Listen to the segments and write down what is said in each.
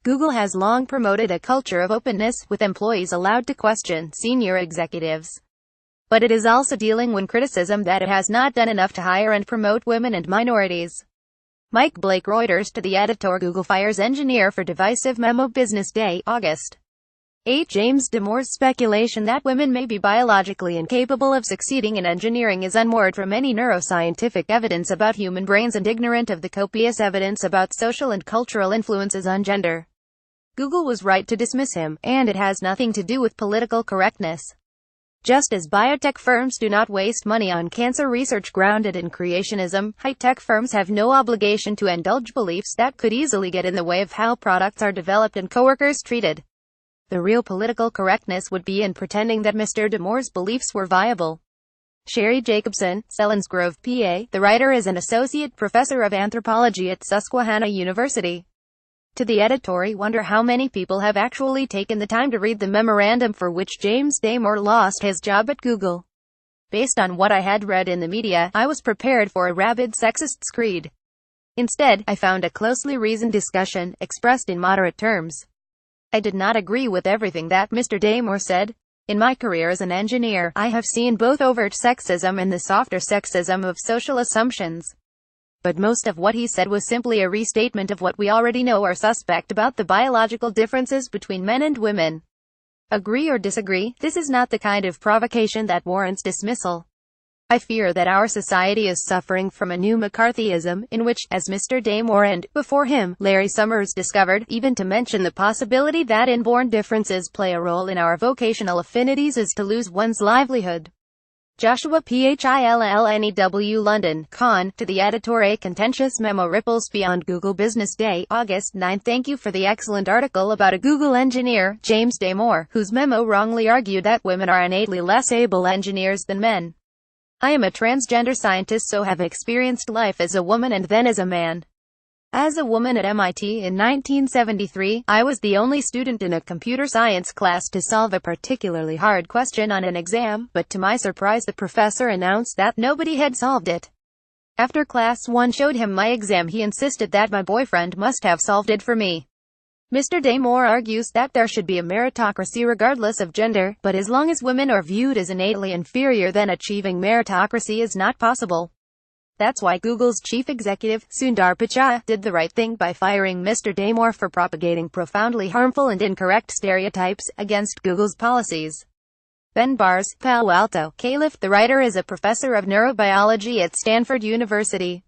Google has long promoted a culture of openness, with employees allowed to question senior executives. But it is also dealing with criticism that it has not done enough to hire and promote women and minorities. Mike Blake, Reuters. To the editor. Google fires engineer for divisive memo. Business Day, August 8. James Damore's speculation that women may be biologically incapable of succeeding in engineering is unmoored from any neuroscientific evidence about human brains and ignorant of the copious evidence about social and cultural influences on gender. Google was right to dismiss him, and it has nothing to do with political correctness. Just as biotech firms do not waste money on cancer research grounded in creationism, high-tech firms have no obligation to indulge beliefs that could easily get in the way of how products are developed and coworkers treated. The real political correctness would be in pretending that Mr. Damore's beliefs were viable. Sherry Jacobson, Selinsgrove, PA. The writer is an associate professor of anthropology at Susquehanna University. To the editor. Wonder how many people have actually taken the time to read the memorandum for which James Damore lost his job at Google. Based on what I had read in the media, I was prepared for a rabid sexist screed. Instead, I found a closely reasoned discussion, expressed in moderate terms. I did not agree with everything that Mr. Damore said. In my career as an engineer, I have seen both overt sexism and the softer sexism of social assumptions. But most of what he said was simply a restatement of what we already know or suspect about the biological differences between men and women. Agree or disagree, this is not the kind of provocation that warrants dismissal. I fear that our society is suffering from a new McCarthyism, in which, as Mr. Damore and, before him, Larry Summers discovered, even to mention the possibility that inborn differences play a role in our vocational affinities is to lose one's livelihood. Joshua Phillnew, London, Con. To the editor. A contentious memo ripples beyond Google. Business Day, August 9. Thank you for the excellent article about a Google engineer, James Damore, whose memo wrongly argued that women are innately less able engineers than men. I am a transgender scientist, so have experienced life as a woman and then as a man. As a woman at MIT in 1973, I was the only student in a computer science class to solve a particularly hard question on an exam, but to my surprise the professor announced that nobody had solved it. After class 1 showed him my exam, he insisted that my boyfriend must have solved it for me. Mr. Damore argues that there should be a meritocracy regardless of gender, but as long as women are viewed as innately inferior, then achieving meritocracy is not possible. That's why Google's chief executive, Sundar Pichai, did the right thing by firing Mr. Damore for propagating profoundly harmful and incorrect stereotypes against Google's policies. Ben Bars, Palo Alto, Calif. The writer is a professor of neurobiology at Stanford University.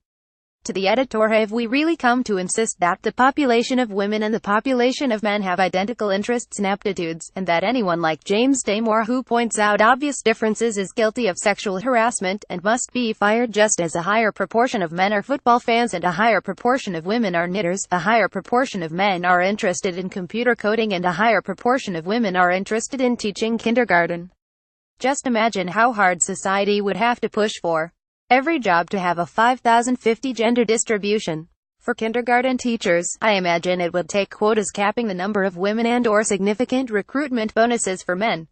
To the editor. Have we really come to insist that the population of women and the population of men have identical interests and aptitudes, and that anyone like James Damore who points out obvious differences is guilty of sexual harassment and must be fired, just as a higher proportion of men are football fans and a higher proportion of women are knitters, a higher proportion of men are interested in computer coding and a higher proportion of women are interested in teaching kindergarten? Just imagine how hard society would have to push for every job to have a 50/50 gender distribution. For kindergarten teachers, I imagine it would take quotas capping the number of women and/or significant recruitment bonuses for men.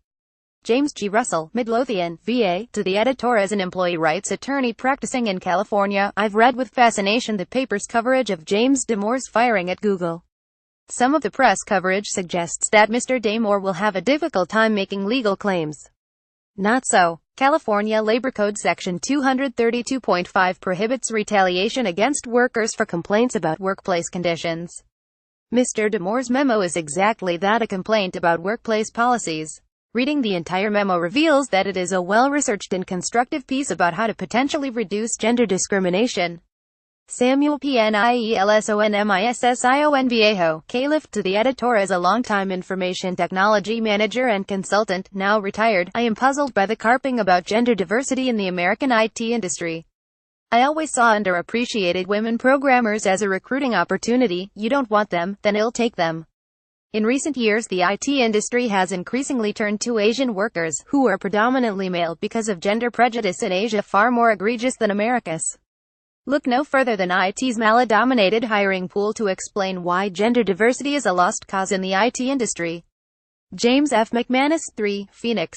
James G. Russell, Midlothian, VA. To the editor. As an employee rights attorney practicing in California, I've read with fascination the paper's coverage of James Damore's firing at Google. Some of the press coverage suggests that Mr. Damore will have a difficult time making legal claims. Not so. California Labor Code Section 232.5 prohibits retaliation against workers for complaints about workplace conditions. Mr. Damore's memo is exactly that, a complaint about workplace policies. Reading the entire memo reveals that it is a well-researched and constructive piece about how to potentially reduce gender discrimination. Samuel Pielson, Calif. To the editor. As a longtime information technology manager and consultant, now retired, I am puzzled by the carping about gender diversity in the American IT industry. I always saw underappreciated women programmers as a recruiting opportunity. You don't want them, then I'll take them. In recent years, the IT industry has increasingly turned to Asian workers, who are predominantly male, because of gender prejudice in Asia far more egregious than America's. Look no further than IT's male-dominated hiring pool to explain why gender diversity is a lost cause in the IT industry. James F. McManus, 3, Phoenix.